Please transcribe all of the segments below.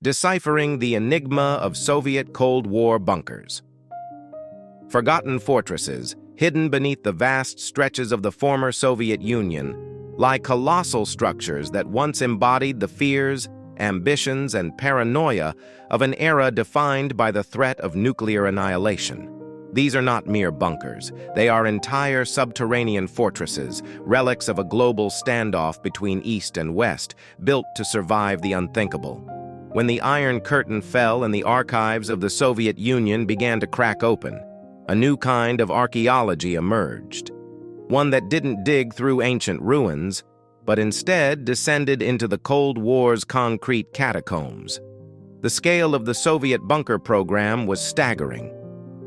Deciphering the Enigma of Soviet Cold War Bunkers. Forgotten fortresses, hidden beneath the vast stretches of the former Soviet Union, lie colossal structures that once embodied the fears, ambitions, and paranoia of an era defined by the threat of nuclear annihilation. These are not mere bunkers. They are entire subterranean fortresses, relics of a global standoff between East and West, built to survive the unthinkable. When the Iron Curtain fell and the archives of the Soviet Union began to crack open, a new kind of archaeology emerged. One that didn't dig through ancient ruins, but instead descended into the Cold War's concrete catacombs. The scale of the Soviet bunker program was staggering.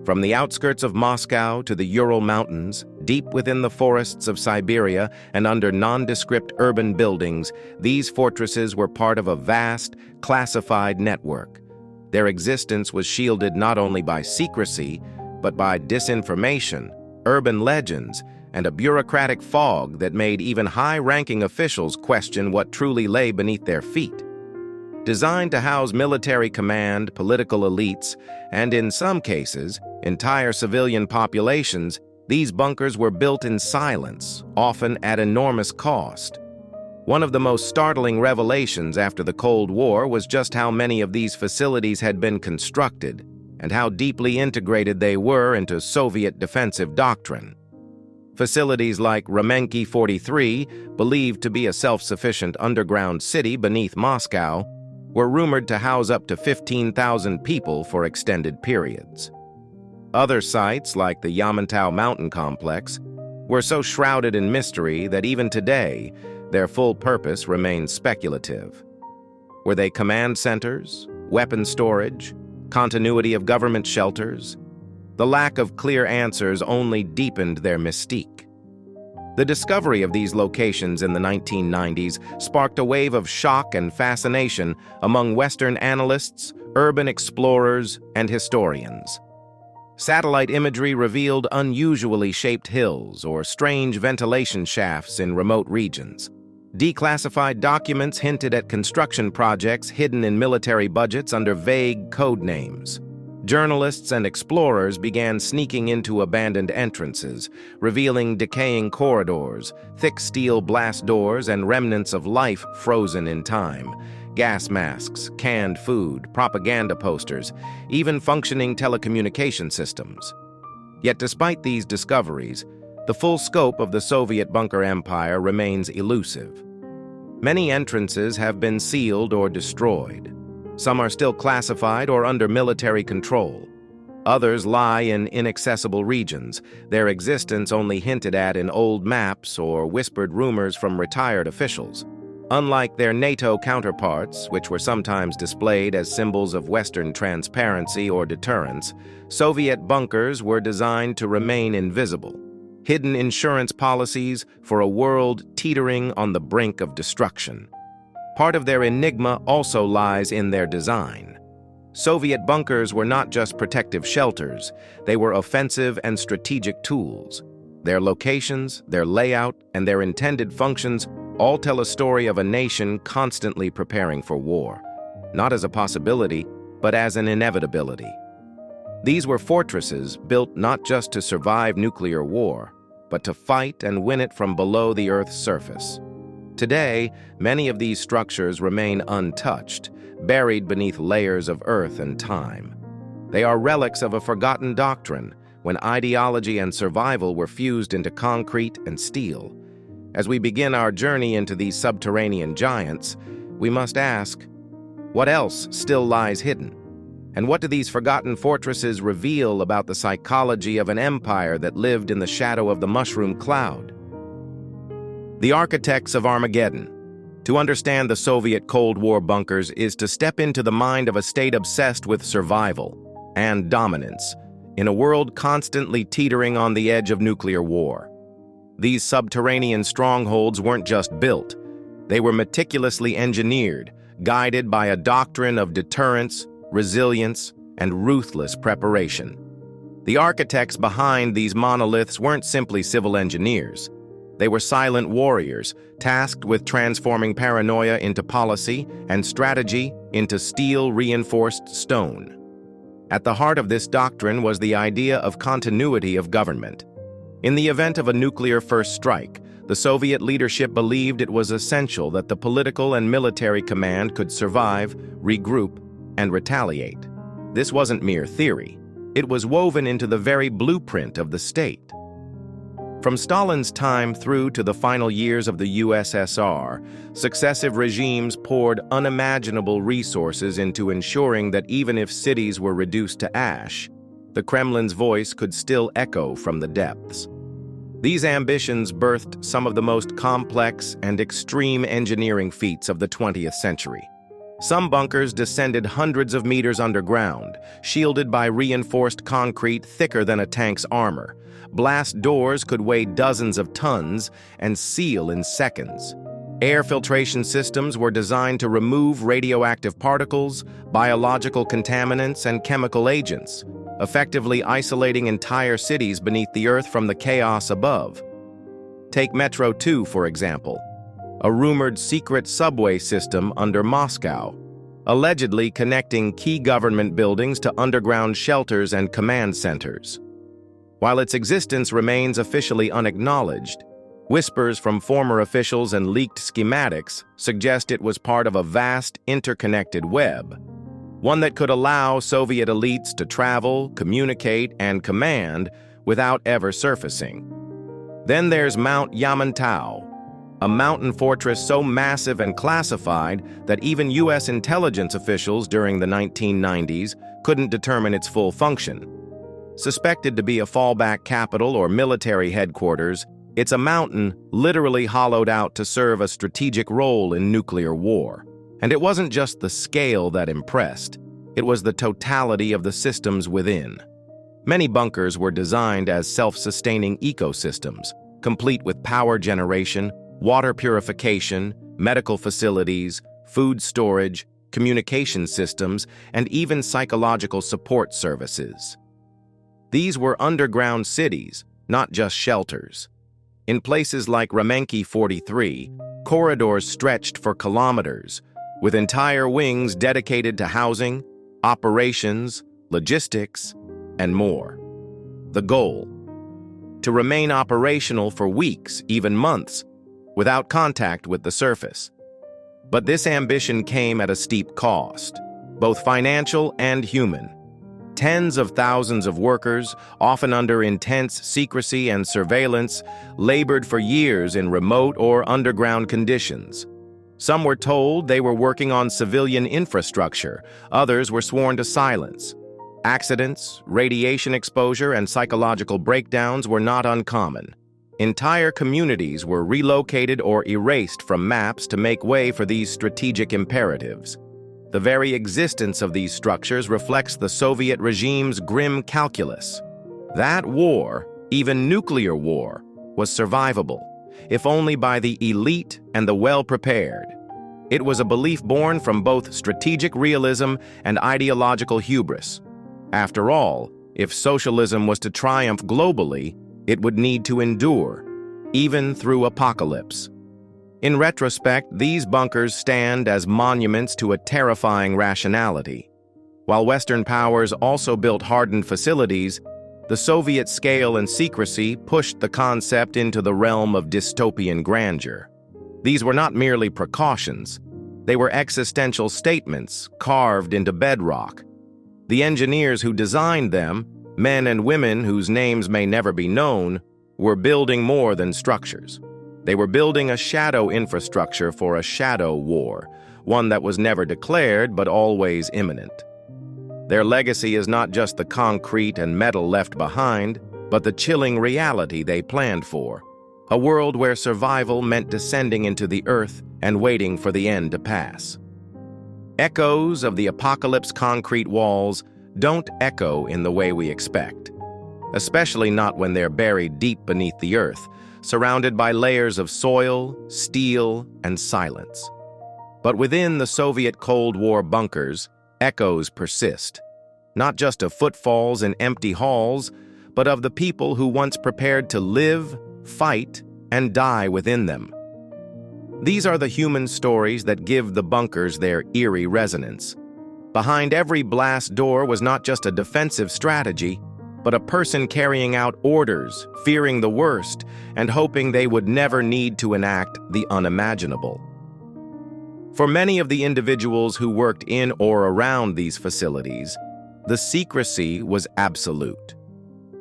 From the outskirts of Moscow to the Ural Mountains, deep within the forests of Siberia and under nondescript urban buildings, these fortresses were part of a vast, classified network. Their existence was shielded not only by secrecy, but by disinformation, urban legends, and a bureaucratic fog that made even high-ranking officials question what truly lay beneath their feet. Designed to house military command, political elites, and in some cases, entire civilian populations, these bunkers were built in silence, often at enormous cost. One of the most startling revelations after the Cold War was just how many of these facilities had been constructed and how deeply integrated they were into Soviet defensive doctrine. Facilities like Remenki 43, believed to be a self-sufficient underground city beneath Moscow, were rumored to house up to 15,000 people for extended periods. Other sites, like the Yamantau Mountain Complex, were so shrouded in mystery that even today, their full purpose remains speculative. Were they command centers, weapon storage, continuity of government shelters? The lack of clear answers only deepened their mystique. The discovery of these locations in the 1990s sparked a wave of shock and fascination among Western analysts, urban explorers, and historians. Satellite imagery revealed unusually shaped hills or strange ventilation shafts in remote regions. Declassified documents hinted at construction projects hidden in military budgets under vague code names. Journalists and explorers began sneaking into abandoned entrances, revealing decaying corridors, thick steel blast doors, and remnants of life frozen in time. Gas masks, canned food, propaganda posters, even functioning telecommunication systems. Yet despite these discoveries, the full scope of the Soviet bunker empire remains elusive. Many entrances have been sealed or destroyed. Some are still classified or under military control. Others lie in inaccessible regions, their existence only hinted at in old maps or whispered rumors from retired officials. Unlike their NATO counterparts, which were sometimes displayed as symbols of Western transparency or deterrence, Soviet bunkers were designed to remain invisible. Hidden insurance policies for a world teetering on the brink of destruction. Part of their enigma also lies in their design. Soviet bunkers were not just protective shelters, they were offensive and strategic tools. Their locations, their layout, and their intended functions all tell a story of a nation constantly preparing for war, not as a possibility, but as an inevitability. These were fortresses built not just to survive nuclear war, but to fight and win it from below the Earth's surface. Today, many of these structures remain untouched, buried beneath layers of earth and time. They are relics of a forgotten doctrine, when ideology and survival were fused into concrete and steel. As we begin our journey into these subterranean giants, we must ask, what else still lies hidden? And what do these forgotten fortresses reveal about the psychology of an empire that lived in the shadow of the mushroom cloud? The architects of Armageddon. To understand the Soviet Cold War bunkers is to step into the mind of a state obsessed with survival and dominance in a world constantly teetering on the edge of nuclear war. These subterranean strongholds weren't just built. They were meticulously engineered, guided by a doctrine of deterrence, resilience, and ruthless preparation. The architects behind these monoliths weren't simply civil engineers. They were silent warriors, tasked with transforming paranoia into policy and strategy into steel-reinforced stone. At the heart of this doctrine was the idea of continuity of government. In the event of a nuclear first strike, the Soviet leadership believed it was essential that the political and military command could survive, regroup, and retaliate. This wasn't mere theory. It was woven into the very blueprint of the state. From Stalin's time through to the final years of the USSR, successive regimes poured unimaginable resources into ensuring that even if cities were reduced to ash, the Kremlin's voice could still echo from the depths. These ambitions birthed some of the most complex and extreme engineering feats of the 20th century. Some bunkers descended hundreds of meters underground, shielded by reinforced concrete thicker than a tank's armor. Blast doors could weigh dozens of tons and seal in seconds. Air filtration systems were designed to remove radioactive particles, biological contaminants, and chemical agents, effectively isolating entire cities beneath the earth from the chaos above. Take Metro 2, for example, a rumored secret subway system under Moscow, allegedly connecting key government buildings to underground shelters and command centers. While its existence remains officially unacknowledged, whispers from former officials and leaked schematics suggest it was part of a vast, interconnected web, one that could allow Soviet elites to travel, communicate, and command without ever surfacing. Then there's Mount Yamantau, a mountain fortress so massive and classified that even U.S. intelligence officials during the 1990s couldn't determine its full function. Suspected to be a fallback capital or military headquarters, it's a mountain literally hollowed out to serve a strategic role in nuclear war. And it wasn't just the scale that impressed, it was the totality of the systems within. Many bunkers were designed as self-sustaining ecosystems, complete with power generation, water purification, medical facilities, food storage, communication systems, and even psychological support services. These were underground cities, not just shelters. In places like Ramenki 43, corridors stretched for kilometers, with entire wings dedicated to housing, operations, logistics, and more. The goal: to remain operational for weeks, even months, without contact with the surface. But this ambition came at a steep cost, both financial and human. Tens of thousands of workers, often under intense secrecy and surveillance, labored for years in remote or underground conditions. Some were told they were working on civilian infrastructure, others were sworn to silence. Accidents, radiation exposure, and psychological breakdowns were not uncommon. Entire communities were relocated or erased from maps to make way for these strategic imperatives. The very existence of these structures reflects the Soviet regime's grim calculus. That war, even nuclear war, was survivable, if only by the elite and the well-prepared. It was a belief born from both strategic realism and ideological hubris. After all, if socialism was to triumph globally, it would need to endure, even through apocalypse. In retrospect, these bunkers stand as monuments to a terrifying rationality. While Western powers also built hardened facilities, the Soviet scale and secrecy pushed the concept into the realm of dystopian grandeur. These were not merely precautions. They were existential statements carved into bedrock. The engineers who designed them, men and women whose names may never be known, were building more than structures. They were building a shadow infrastructure for a shadow war, one that was never declared but always imminent. Their legacy is not just the concrete and metal left behind, but the chilling reality they planned for, a world where survival meant descending into the earth and waiting for the end to pass. Echoes of the apocalypse concrete walls don't echo in the way we expect, especially not when they're buried deep beneath the earth, surrounded by layers of soil, steel, and silence. But within the Soviet Cold War bunkers, echoes persist, not just of footfalls in empty halls, but of the people who once prepared to live, fight, and die within them. These are the human stories that give the bunkers their eerie resonance. Behind every blast door was not just a defensive strategy, but a person carrying out orders, fearing the worst, and hoping they would never need to enact the unimaginable. For many of the individuals who worked in or around these facilities, the secrecy was absolute.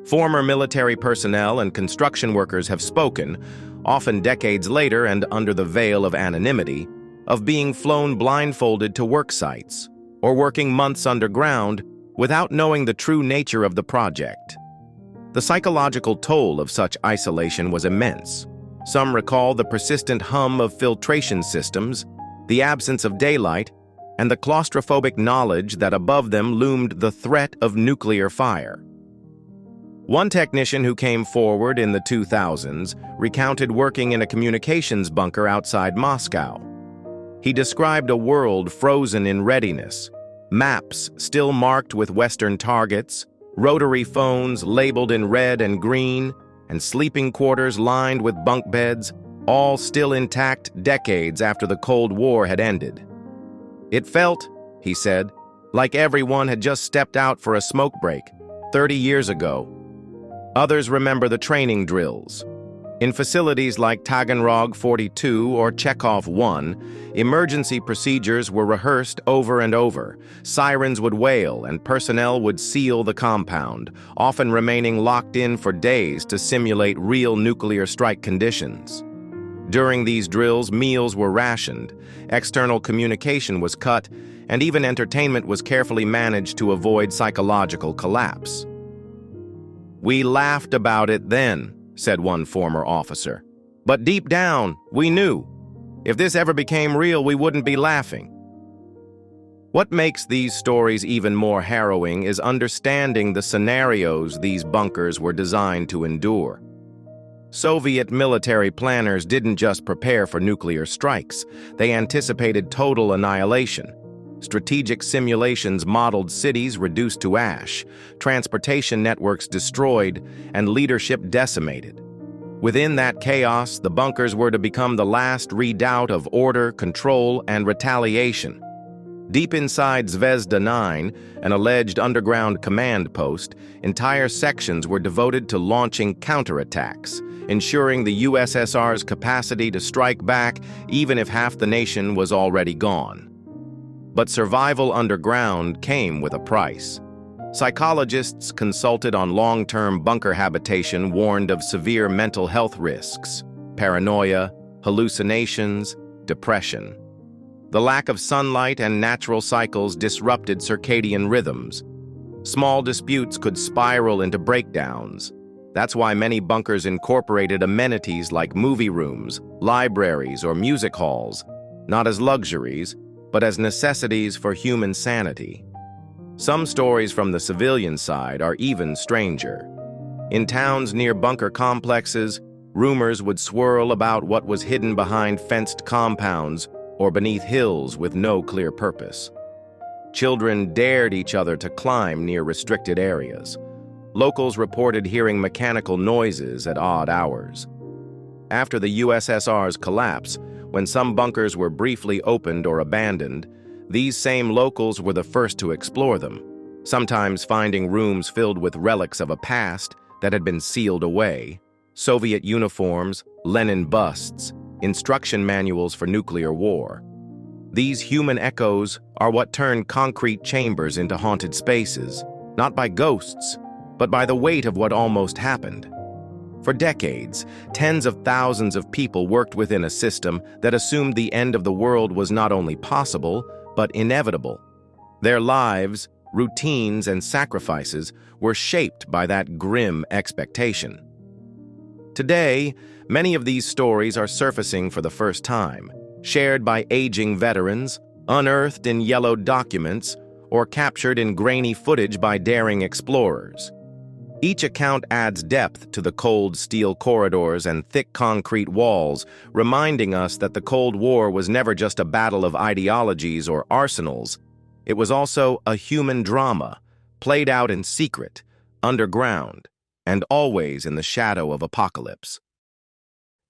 Former military personnel and construction workers have spoken, often decades later and under the veil of anonymity, of being flown blindfolded to work sites or working months underground without knowing the true nature of the project. The psychological toll of such isolation was immense. Some recall the persistent hum of filtration systems, the absence of daylight, and the claustrophobic knowledge that above them loomed the threat of nuclear fire. One technician who came forward in the 2000s recounted working in a communications bunker outside Moscow. He described a world frozen in readiness, maps still marked with Western targets, rotary phones labeled in red and green, and sleeping quarters lined with bunk beds, all still intact decades after the Cold War had ended. It felt, he said, like everyone had just stepped out for a smoke break 30 years ago. Others remember the training drills. In facilities like Taganrog 42 or Chekhov 1, emergency procedures were rehearsed over and over. Sirens would wail and personnel would seal the compound, often remaining locked in for days to simulate real nuclear strike conditions. During these drills, meals were rationed, external communication was cut, and even entertainment was carefully managed to avoid psychological collapse. "We laughed about it then," said one former officer. "But deep down, we knew. If this ever became real, we wouldn't be laughing." What makes these stories even more harrowing is understanding the scenarios these bunkers were designed to endure. Soviet military planners didn't just prepare for nuclear strikes, they anticipated total annihilation. Strategic simulations modeled cities reduced to ash, transportation networks destroyed, and leadership decimated. Within that chaos, the bunkers were to become the last redoubt of order, control, and retaliation. Deep inside Zvezda 9, an alleged underground command post, entire sections were devoted to launching counterattacks, ensuring the USSR's capacity to strike back even if half the nation was already gone. But survival underground came with a price. Psychologists consulted on long-term bunker habitation warned of severe mental health risks, paranoia, hallucinations, depression. The lack of sunlight and natural cycles disrupted circadian rhythms. Small disputes could spiral into breakdowns. That's why many bunkers incorporated amenities like movie rooms, libraries, or music halls, not as luxuries, but as necessities for human sanity. Some stories from the civilian side are even stranger. In towns near bunker complexes, rumors would swirl about what was hidden behind fenced compounds or beneath hills with no clear purpose. Children dared each other to climb near restricted areas. Locals reported hearing mechanical noises at odd hours. After the USSR's collapse, when some bunkers were briefly opened or abandoned, these same locals were the first to explore them, sometimes finding rooms filled with relics of a past that had been sealed away. Soviet uniforms, Lenin busts, instruction manuals for nuclear war. These human echoes are what turned concrete chambers into haunted spaces, not by ghosts, but by the weight of what almost happened. For decades, tens of thousands of people worked within a system that assumed the end of the world was not only possible, but inevitable. Their lives, routines, and sacrifices were shaped by that grim expectation. Today, many of these stories are surfacing for the first time, shared by aging veterans, unearthed in yellowed documents, or captured in grainy footage by daring explorers. Each account adds depth to the cold steel corridors and thick concrete walls, reminding us that the Cold War was never just a battle of ideologies or arsenals. It was also a human drama, played out in secret, underground, and always in the shadow of apocalypse.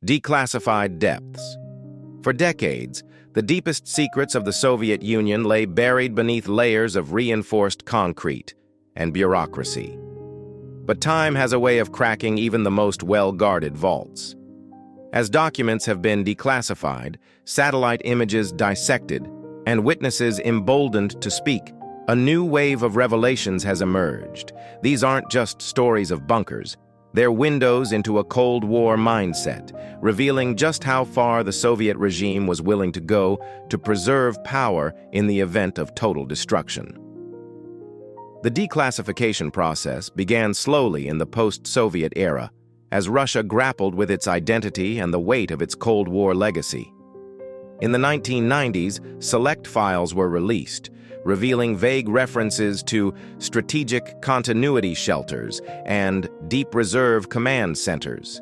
Declassified depths. For decades, the deepest secrets of the Soviet Union lay buried beneath layers of reinforced concrete and bureaucracy. But time has a way of cracking even the most well-guarded vaults. As documents have been declassified, satellite images dissected, and witnesses emboldened to speak, a new wave of revelations has emerged. These aren't just stories of bunkers. They're windows into a Cold War mindset, revealing just how far the Soviet regime was willing to go to preserve power in the event of total destruction. The declassification process began slowly in the post-Soviet era, as Russia grappled with its identity and the weight of its Cold War legacy. In the 1990s, select files were released, revealing vague references to strategic continuity shelters and deep reserve command centers.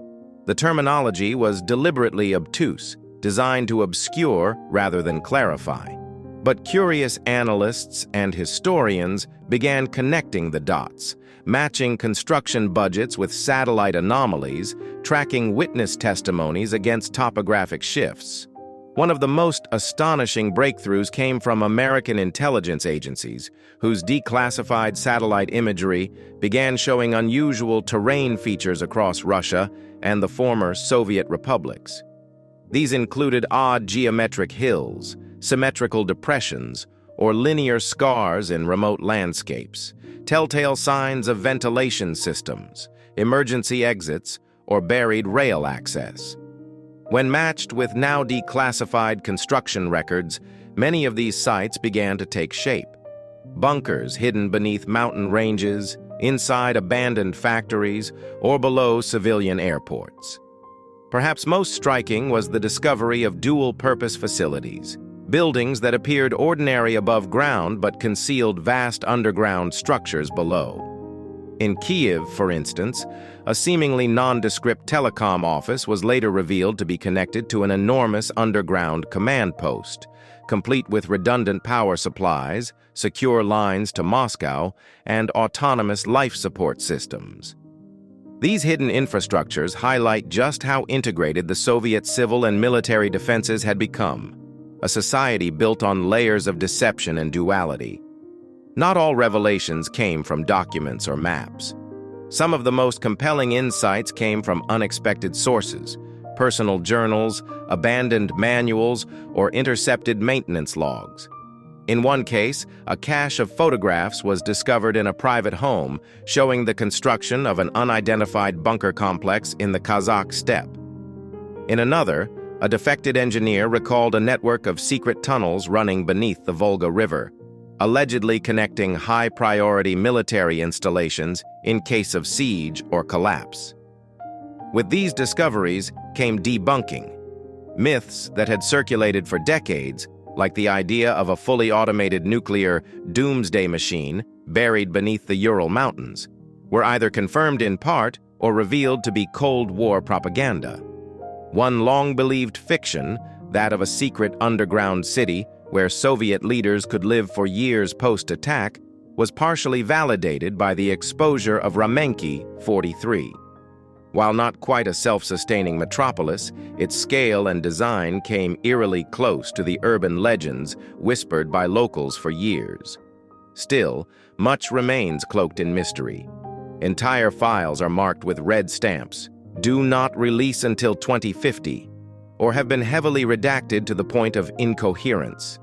The terminology was deliberately obtuse, designed to obscure rather than clarify. But curious analysts and historians began connecting the dots, matching construction budgets with satellite anomalies, tracking witness testimonies against topographic shifts. One of the most astonishing breakthroughs came from American intelligence agencies, whose declassified satellite imagery began showing unusual terrain features across Russia and the former Soviet republics. These included odd geometric hills, symmetrical depressions, or linear scars in remote landscapes, telltale signs of ventilation systems, emergency exits, or buried rail access. When matched with now declassified construction records, many of these sites began to take shape. Bunkers hidden beneath mountain ranges, inside abandoned factories, or below civilian airports. Perhaps most striking was the discovery of dual-purpose facilities, buildings that appeared ordinary above ground but concealed vast underground structures below. In Kiev, for instance, a seemingly nondescript telecom office was later revealed to be connected to an enormous underground command post, complete with redundant power supplies, secure lines to Moscow, and autonomous life support systems. These hidden infrastructures highlight just how integrated the Soviet civil and military defenses had become, a society built on layers of deception and duality. Not all revelations came from documents or maps. Some of the most compelling insights came from unexpected sources, personal journals, abandoned manuals, or intercepted maintenance logs. In one case, a cache of photographs was discovered in a private home, showing the construction of an unidentified bunker complex in the Kazakh steppe. In another, a defected engineer recalled a network of secret tunnels running beneath the Volga River, allegedly connecting high-priority military installations in case of siege or collapse. With these discoveries came debunking. Myths that had circulated for decades, like the idea of a fully automated nuclear doomsday machine buried beneath the Ural Mountains, were either confirmed in part or revealed to be Cold War propaganda. One long-believed fiction, that of a secret underground city where Soviet leaders could live for years post-attack, was partially validated by the exposure of Ramenki 43. While not quite a self-sustaining metropolis, its scale and design came eerily close to the urban legends whispered by locals for years. Still, much remains cloaked in mystery. Entire files are marked with red stamps, "Do not release until 2050," or have been heavily redacted to the point of incoherence.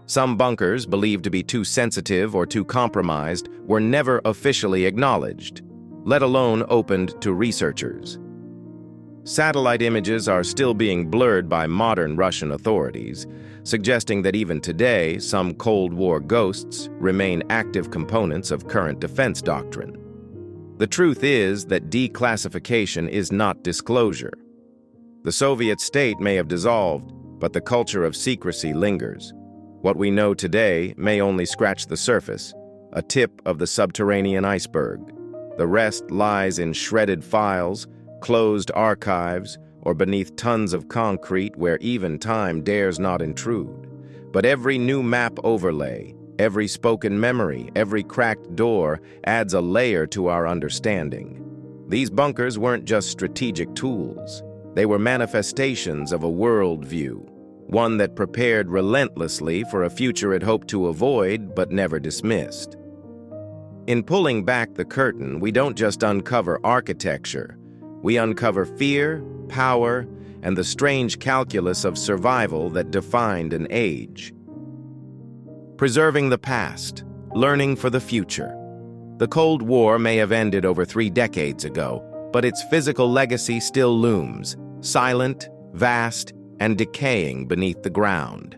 Some bunkers, believed to be too sensitive or too compromised, were never officially acknowledged, let alone opened to researchers. Satellite images are still being blurred by modern Russian authorities, suggesting that even today, some Cold War ghosts remain active components of current defense doctrine. The truth is that declassification is not disclosure. The Soviet state may have dissolved, but the culture of secrecy lingers. What we know today may only scratch the surface, a tip of the subterranean iceberg. The rest lies in shredded files, closed archives, or beneath tons of concrete where even time dares not intrude. But every new map overlay, every spoken memory, every cracked door adds a layer to our understanding. These bunkers weren't just strategic tools. They were manifestations of a worldview, one that prepared relentlessly for a future it hoped to avoid but never dismissed. In pulling back the curtain, we don't just uncover architecture. We uncover fear, power, and the strange calculus of survival that defined an age. Preserving the past, learning for the future. The Cold War may have ended over 3 decades ago, but its physical legacy still looms, silent, vast, and decaying beneath the ground.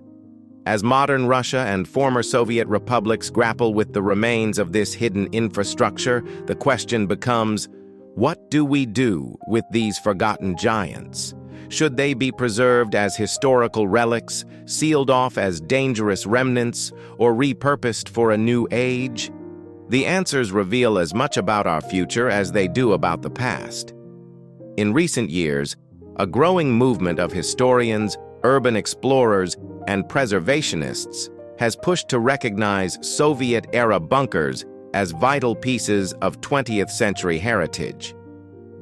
As modern Russia and former Soviet republics grapple with the remains of this hidden infrastructure, the question becomes, what do we do with these forgotten giants? Should they be preserved as historical relics, sealed off as dangerous remnants, or repurposed for a new age? The answers reveal as much about our future as they do about the past. In recent years, a growing movement of historians, urban explorers, and preservationists has pushed to recognize Soviet-era bunkers as vital pieces of 20th century heritage.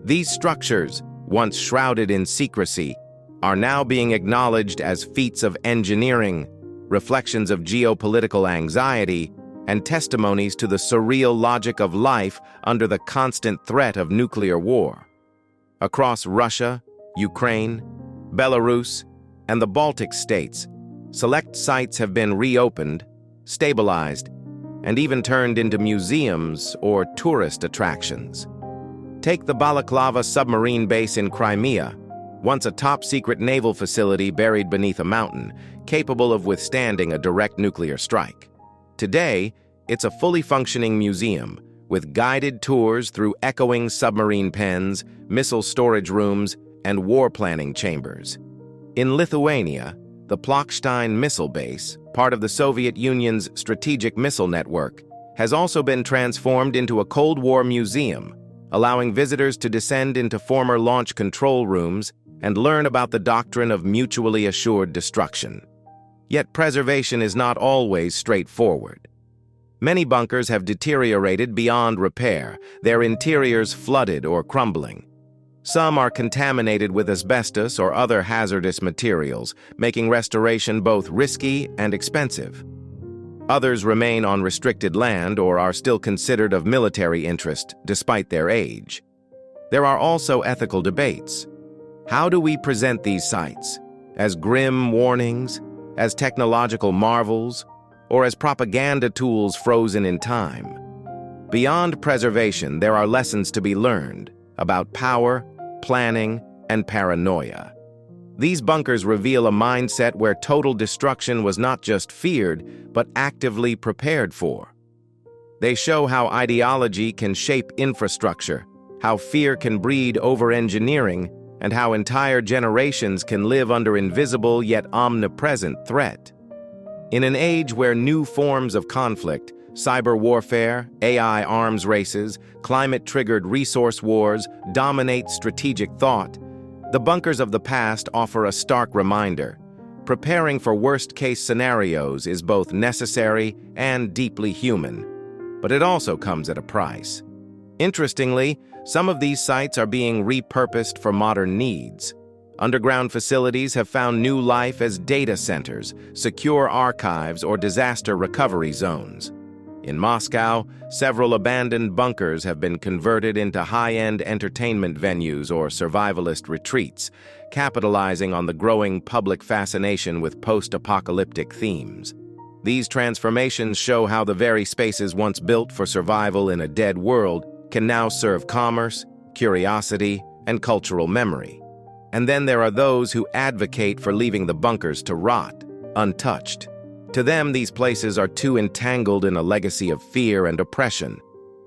These structures, once shrouded in secrecy, are now being acknowledged as feats of engineering, reflections of geopolitical anxiety, and testimonies to the surreal logic of life under the constant threat of nuclear war. Across Russia, Ukraine, Belarus, and the Baltic states, select sites have been reopened, stabilized, and even turned into museums or tourist attractions. Take the Balaclava submarine base in Crimea, once a top-secret naval facility buried beneath a mountain, capable of withstanding a direct nuclear strike. Today, it's a fully functioning museum, with guided tours through echoing submarine pens, missile storage rooms, and war planning chambers. In Lithuania, the Plokštain missile base, part of the Soviet Union's strategic missile network, has also been transformed into a Cold War museum, allowing visitors to descend into former launch control rooms and learn about the doctrine of mutually assured destruction. Yet preservation is not always straightforward. Many bunkers have deteriorated beyond repair, their interiors flooded or crumbling. Some are contaminated with asbestos or other hazardous materials, making restoration both risky and expensive. Others remain on restricted land or are still considered of military interest despite their age. There are also ethical debates. How do we present these sites? As grim warnings, as technological marvels, or as propaganda tools frozen in time? Beyond preservation, there are lessons to be learned about power, planning, and paranoia. These bunkers reveal a mindset where total destruction was not just feared, but actively prepared for. They show how ideology can shape infrastructure, how fear can breed over-engineering, and how entire generations can live under invisible yet omnipresent threat. In an age where new forms of conflict, cyber warfare, AI arms races, climate-triggered resource wars dominate strategic thought, the bunkers of the past offer a stark reminder. Preparing for worst-case scenarios is both necessary and deeply human, but it also comes at a price. Interestingly, some of these sites are being repurposed for modern needs. Underground facilities have found new life as data centers, secure archives, or disaster recovery zones. In Moscow, several abandoned bunkers have been converted into high-end entertainment venues or survivalist retreats, capitalizing on the growing public fascination with post-apocalyptic themes. These transformations show how the very spaces once built for survival in a dead world can now serve commerce, curiosity, and cultural memory. And then there are those who advocate for leaving the bunkers to rot, untouched. To them, these places are too entangled in a legacy of fear and oppression.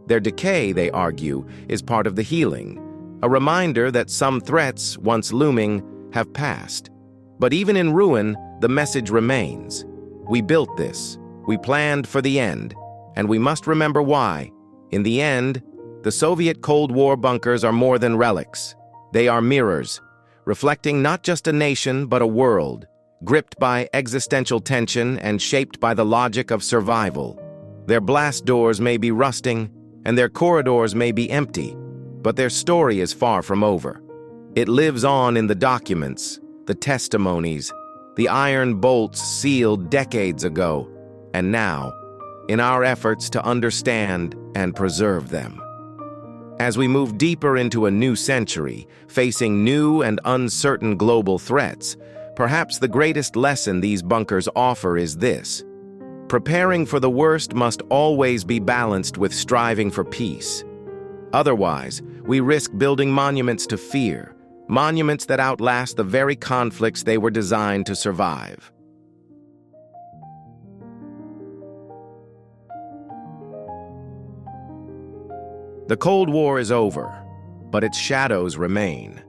Their decay, they argue, is part of the healing, a reminder that some threats, once looming, have passed. But even in ruin, the message remains. We built this, we planned for the end, and we must remember why. In the end, the Soviet Cold War bunkers are more than relics. They are mirrors, reflecting not just a nation but a world, gripped by existential tension and shaped by the logic of survival. Their blast doors may be rusting, and their corridors may be empty, but their story is far from over. It lives on in the documents, the testimonies, the iron bolts sealed decades ago, and now, in our efforts to understand and preserve them. As we move deeper into a new century, facing new and uncertain global threats, perhaps the greatest lesson these bunkers offer is this: preparing for the worst must always be balanced with striving for peace. Otherwise, we risk building monuments to fear, monuments that outlast the very conflicts they were designed to survive. The Cold War is over, but its shadows remain.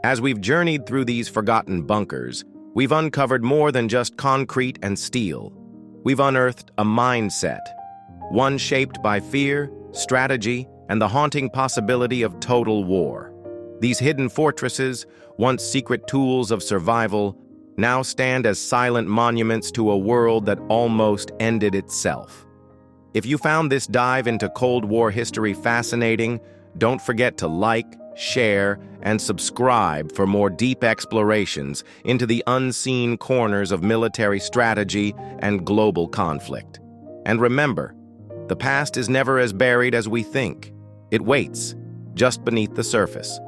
As we've journeyed through these forgotten bunkers, we've uncovered more than just concrete and steel. We've unearthed a mindset, one shaped by fear, strategy, and the haunting possibility of total war. These hidden fortresses, once secret tools of survival, now stand as silent monuments to a world that almost ended itself. If you found this dive into Cold War history fascinating, don't forget to like, share, and subscribe for more deep explorations into the unseen corners of military strategy and global conflict. And remember, the past is never as buried as we think. It waits, just beneath the surface,